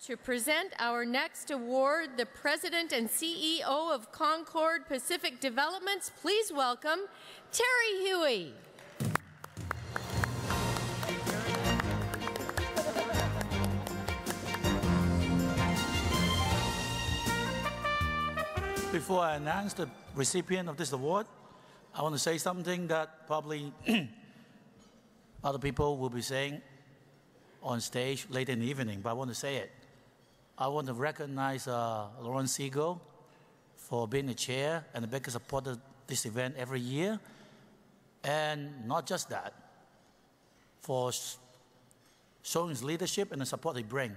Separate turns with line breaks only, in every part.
To present our next award, the President and CEO of Concord Pacific Developments, please welcome Terry Huey.
Before I announce the recipient of this award, I want to say something that probably other people will be saying on stage later in the evening, but I want to say it. I want to recognize Lauren Siegel for being the chair and the biggest supporter of this event every year. And not just that, for showing his leadership and the support they bring.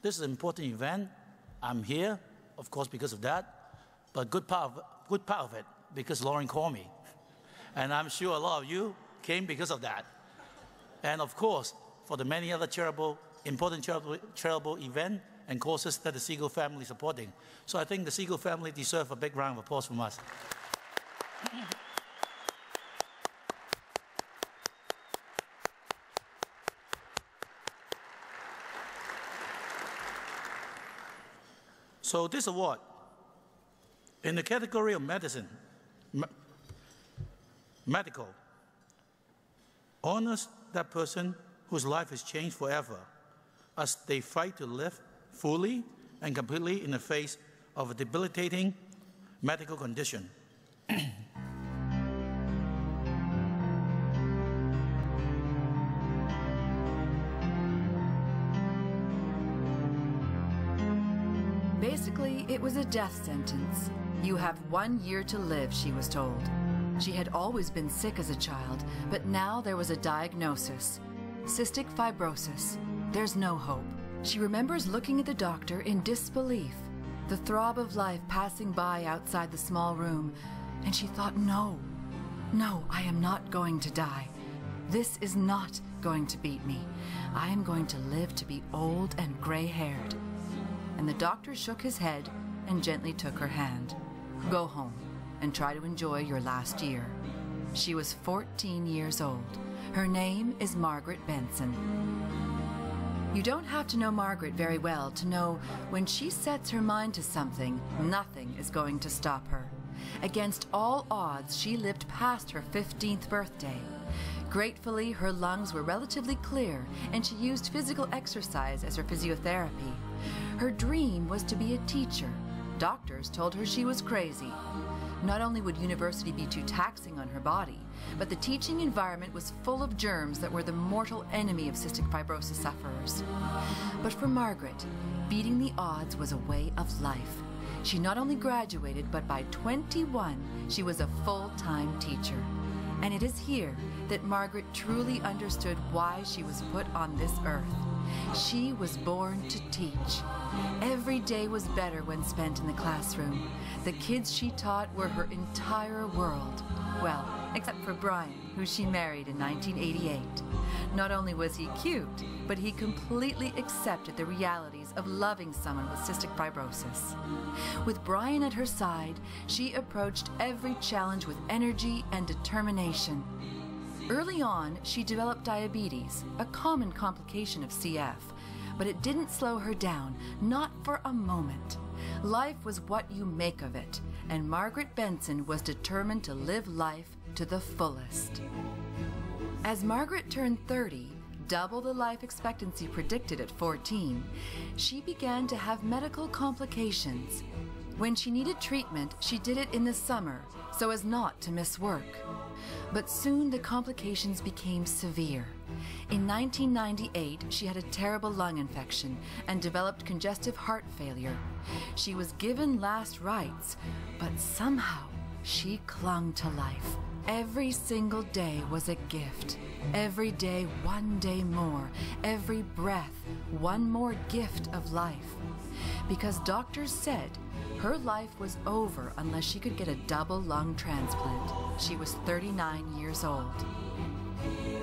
This is an important event. I'm here, of course, because of that, but good part of it because Lauren called me. And I'm sure a lot of you came because of that. And of course, for the many other important charitable events and causes that the Siegel family is supporting. So I think the Siegel family deserve a big round of applause from us. So this award, in the category of medicine, medical, honors that person whose life has changed forever as they fight to live fully and completely in the face of a debilitating medical condition.
Basically, it was a death sentence. You have 1 year to live, she was told. She had always been sick as a child, but now there was a diagnosis. Cystic fibrosis. There's no hope. She remembers looking at the doctor in disbelief, the throb of life passing by outside the small room, and she thought, no, I am not going to die. This is not going to beat me. I am going to live to be old and gray-haired. And the doctor shook his head and gently took her hand. Go home and try to enjoy your last year. She was 14 years old. Her name is Margaretbenson. You don't have to know Margaret very well to know when she sets her mind to something, nothing is going to stop her. Against all odds, she lived past her 15th birthday. Gratefully, her lungs were relatively clear, and she used physical exercise as her physiotherapy. Her dream was to be a teacher. Doctors told her she was crazy. Not only would university be too taxing on her body, but the teaching environment was full of germs that were the mortal enemy of cystic fibrosis sufferers. But for Margaret, beating the odds was a way of life. She not only graduated, but by 21, she was a full-time teacher. And it is here that Margaret truly understood why she was put on this earth. She was born to teach. Every day was better when spent in the classroom. The kids she taught were her entire world. Well, except for Brian, who she married in 1988. Not only was he cute, but he completely accepted the realities of loving someone with cystic fibrosis. With Brian at her side, she approached every challenge with energy and determination. Early on, she developed diabetes, a common complication of CF, but it didn't slow her down, not for a moment. Life was what you make of it, and Margaretbenson was determined to live life to the fullest. As Margaret turned 30, double the life expectancy predicted at 14, she began to have medical complications. When she needed treatment, she did it in the summer so as not to miss work. But soon the complications became severe. In 1998, she had a terrible lung infection and developed congestive heart failure. She was given last rites, but somehow she clung to life. Every single day was a gift. Every day, one day more. Every breath, one more gift of life. Because doctors said her life was over unless she could get a double lung transplant. She was 39 years old.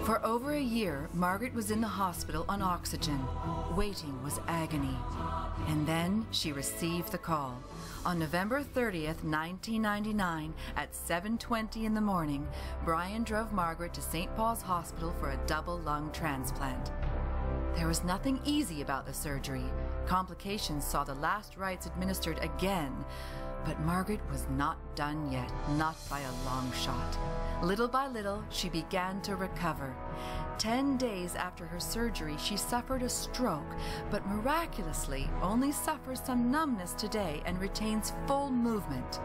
For over a year, Margaret was in the hospital on oxygen. Waiting was agony. And then she received the call. On November 30th, 1999, at 7:20 in the morning, Brian drove Margaret to St. Paul's Hospital for a double lung transplant. There There was nothing easy about the surgery. Complications saw the last rites administered again. But Margaret was not done yet, not by a long shot. Little by little, she began to recover. 10 days after her surgery, she suffered a stroke, but miraculously only suffers some numbness today and retains full movement.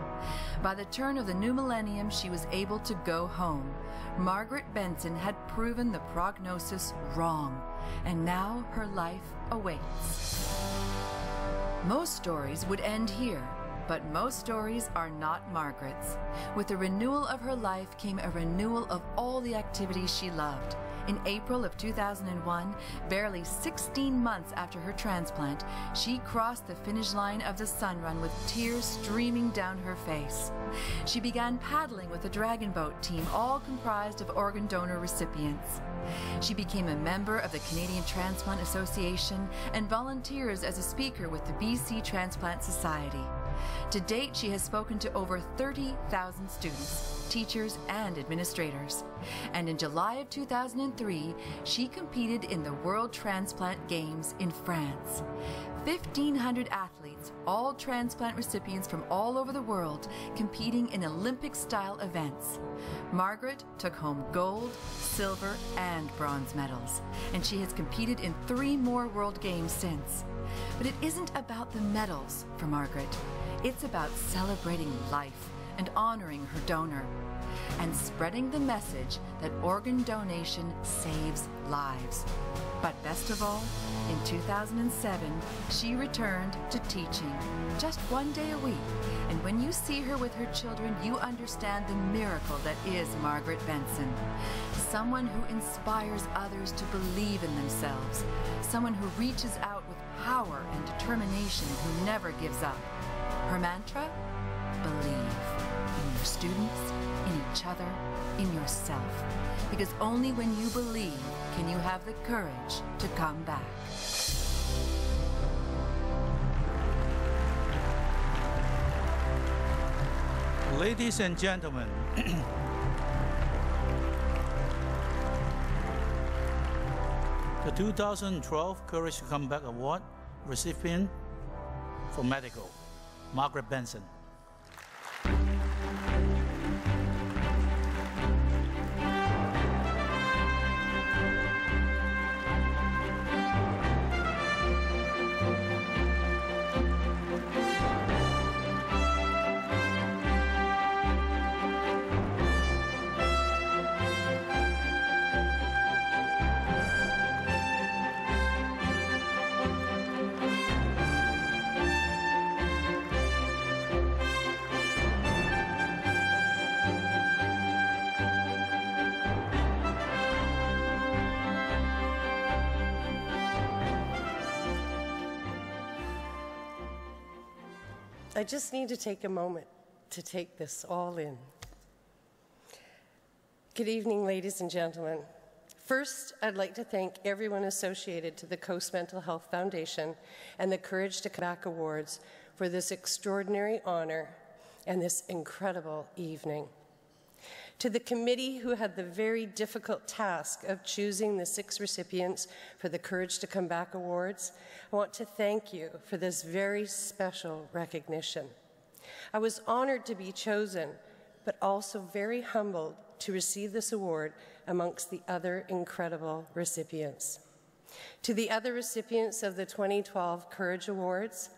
By the turn of the new millennium, she was able to go home. Margaretbenson had proven the prognosis wrong, and now her life awaits. Most stories would end here. But most stories are not Margaret's. With the renewal of her life came a renewal of all the activities she loved. In April of 2001, barely 16 months after her transplant, she crossed the finish line of the Sun Run with tears streaming down her face. She began paddling with the Dragon Boat team, all comprised of organ donor recipients. She became a member of the Canadian Transplant Association and volunteers as a speaker with the BC Transplant Society. To date, she has spoken to over 30,000 students, teachers, and administrators. And in July of 2003, she competed in the World Transplant Games in France. 1,500 athletes, all transplant recipients from all over the world, competing in Olympic-style events. Margaret took home gold, silver, and bronze medals, and she has competed in 3 more World Games since. But it isn't about the medals for Margaret. It's about celebrating life and honoring her donor, and spreading the message that organ donation saves lives. But best of all, in 2007, she returned to teaching, just 1 day a week. And when you see her with her children, you understand the miracle that is Margaretbenson. Someone who inspires others to believe in themselves. Someone who reaches out with power and determination, who never gives up. Her mantra? Believe in your students, in each other, in yourself. Because only when you believe can you have the courage to come back.
Ladies and gentlemen, the 2012 Courage to Come Back Award recipient for medical, Margaretbenson.
I just need to take a moment to take this all in. Good evening, ladies and gentlemen. First, I'd like to thank everyone associated to the Coast Mental Health Foundation and the Courage to Come Back Awards for this extraordinary honor and this incredible evening. To the committee who had the very difficult task of choosing the 6 recipients for the Courage to Come Back Awards, I want to thank you for this very special recognition. I was honored to be chosen, but also very humbled to receive this award amongst the other incredible recipients. To the other recipients of the 2012 Courage Awards,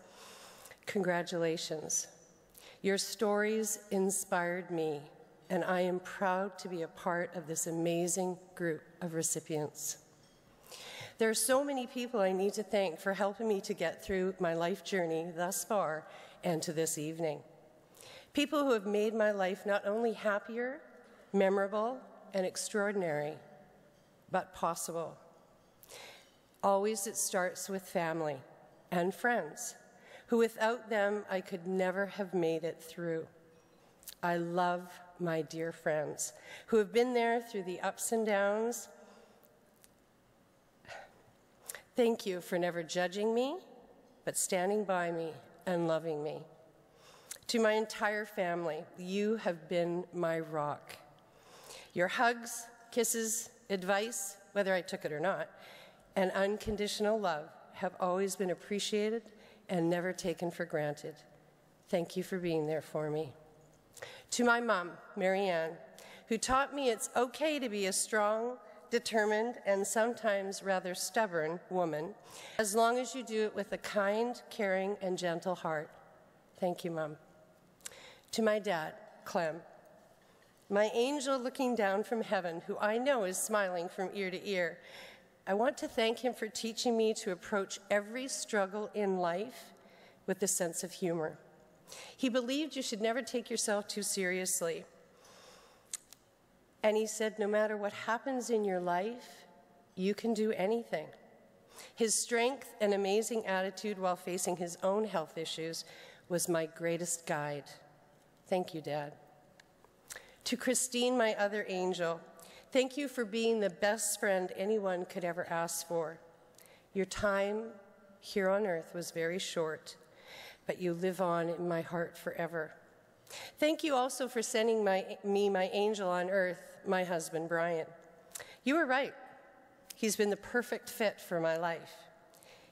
congratulations. Your stories inspired me, and I am proud to be a part of this amazing group of recipients. There are so many people I need to thank for helping me to get through my life journey thus far and to this evening. People who have made my life not only happier, memorable, and extraordinary, but possible. Always it starts with family and friends, who without them I could never have made it through. I love my dear friends who have been there through the ups and downs. Thank you for never judging me, but standing by me and loving me. To my entire family, you have been my rock. Your hugs, kisses, advice, whether I took it or not, and unconditional love have always been appreciated and never taken for granted. Thank you for being there for me. To my mom, Marianne, who taught me it's okay to be a strong, determined, and sometimes rather stubborn woman, as long as you do it with a kind, caring, and gentle heart. Thank you, Mom. To my dad, Clem, my angel looking down from heaven, who I know is smiling from ear to ear, I want to thank him for teaching me to approach every struggle in life with a sense of humor. He believed you should never take yourself too seriously. And he said, no matter what happens in your life, you can do anything. His strength and amazing attitude while facing his own health issues was my greatest guide. Thank you, Dad. To Christine, my other angel, thank you for being the best friend anyone could ever ask for. Your time here on earth was very short, but you live on in my heart forever. Thank you also for sending me my angel on earth, my husband, Brian. You were right. He's been the perfect fit for my life.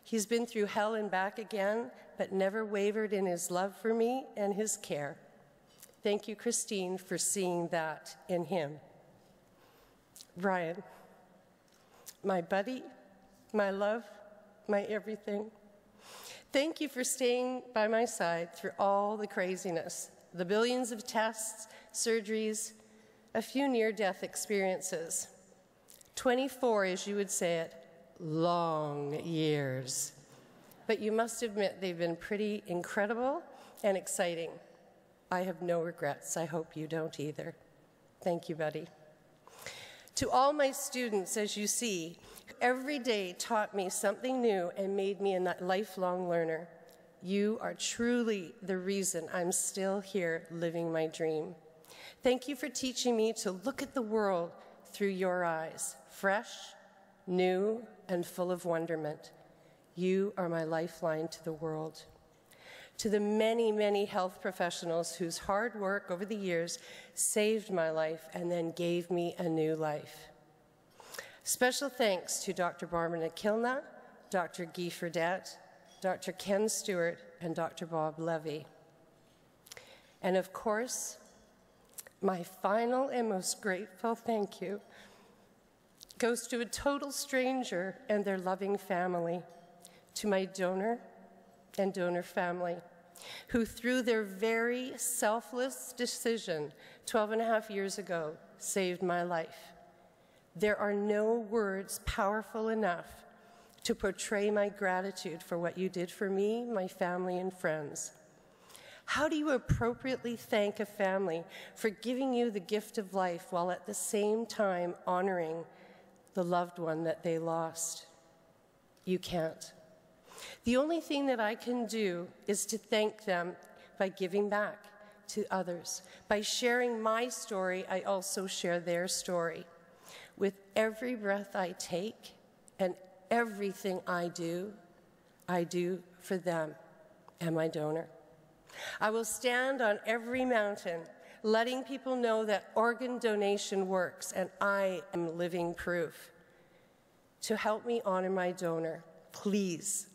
He's been through hell and back again, but never wavered in his love for me and his care. Thank you, Christine, for seeing that in him. Brian, my buddy, my love, my everything. Thank you for staying by my side through all the craziness, the billions of tests, surgeries, a few near-death experiences. 24, as you would say it, long years. But you must admit they've been pretty incredible and exciting. I have no regrets. I hope you don't either. Thank you, buddy. To all my students, as you see, every day taught me something new and made me a lifelong learner. You are truly the reason I'm still here living my dream. Thank you for teaching me to look at the world through your eyes, fresh, new, and full of wonderment. You are my lifeline to the world. To the many, many health professionals whose hard work over the years saved my life and then gave me a new life. Special thanks to Dr. Barbara Kilna, Dr. Guy Fredette, Dr. Ken Stewart, and Dr. Bob Levy. And of course, my final and most grateful thank you goes to a total stranger and their loving family, to my donor and donor family, who through their very selfless decision 12.5 years ago saved my life. There are no words powerful enough to portray my gratitude for what you did for me, my family, and friends. How do you appropriately thank a family for giving you the gift of life while at the same time honoring the loved one that they lost? You can't. The only thing that I can do is to thank them by giving back to others. By sharing my story, I also share their story. With every breath I take and everything I do for them and my donor. I will stand on every mountain, letting people know that organ donation works, and I am living proof. To help me honor my donor, please,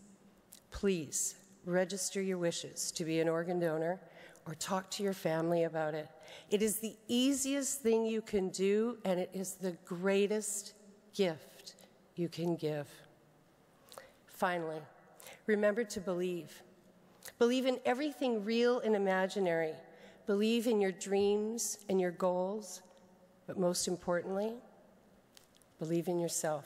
please register your wishes to be an organ donor or talk to your family about it. It is the easiest thing you can do, and it is the greatest gift you can give. Finally, remember to believe. Believe in everything real and imaginary. Believe in your dreams and your goals, but most importantly, believe in yourself.